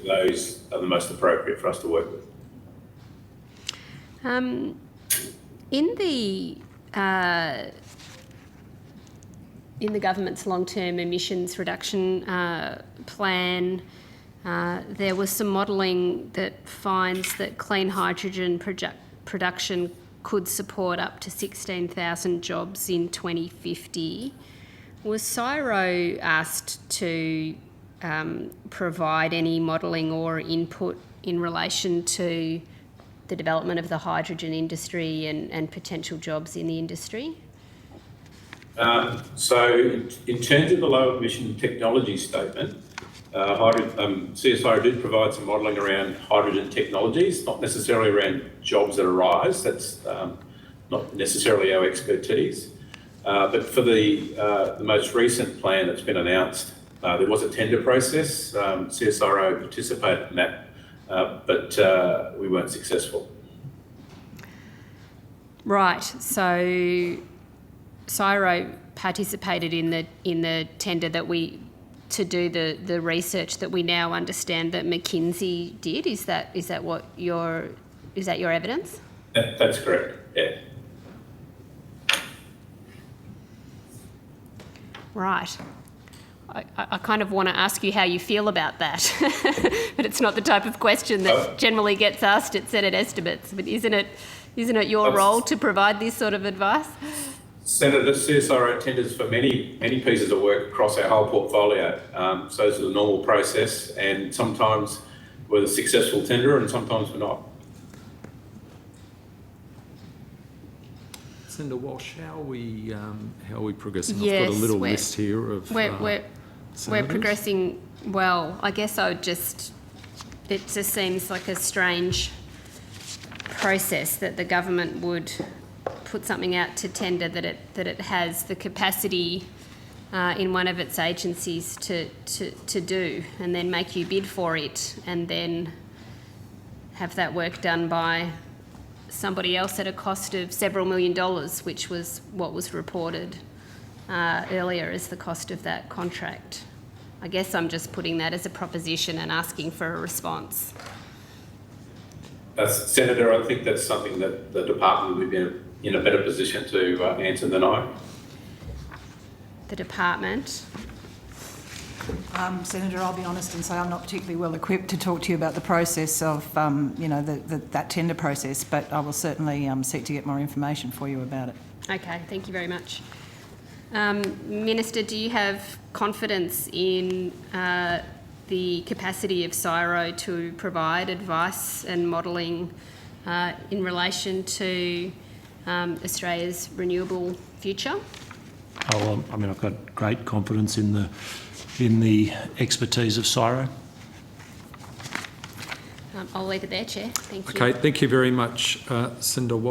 those are the most appropriate for us to work with. In the government's long-term emissions reduction plan, there was some modelling that finds that clean hydrogen production could support up to 16,000 jobs in 2050. Was CSIRO asked to provide any modelling or input in relation to the development of the hydrogen industry and potential jobs in the industry? So in terms of the low emission technology statement, CSIRO did provide some modelling around hydrogen technologies, not necessarily around jobs that arise. That's not necessarily our expertise. But for the most recent plan that's been announced, there was a tender process. CSIRO participated in that, but we weren't successful. Right. So CSIRO participated in the tender to do the research that we now understand that McKinsey did. Is that your evidence? That's correct. Yeah. Right. I kind of want to ask you how you feel about that, but it's not the type of question that generally gets asked at Senate estimates. But isn't it your role to provide this sort of advice? Senator, CSIRO tenders for many pieces of work across our whole portfolio. So it's a normal process, and sometimes we're the successful tenderer and sometimes we're not. Senator Walsh, how are we progressing? Yes, I've got a little list here of we're progressing well. I guess it just seems like a strange process that the government would put something out to tender that it has the capacity in one of its agencies to do, and then make you bid for it, and then have that work done by somebody else at a cost of several $1 million, which was what was reported earlier as the cost of that contract. I guess I'm just putting that as a proposition and asking for a response. Senator, I think that's something that the department would be in a better position to answer than I. The department? Senator, I'll be honest and say I'm not particularly well equipped to talk to you about the process of, that tender process, but I will certainly seek to get more information for you about it. Okay, thank you very much. Minister, do you have confidence in the capacity of CSIRO to provide advice and modelling in relation to Australia's renewable future? Oh, well, I've got great confidence in the expertise of CSIRO. I'll leave it there, Chair. Thank you. Okay, thank you very much, Senator Walsh.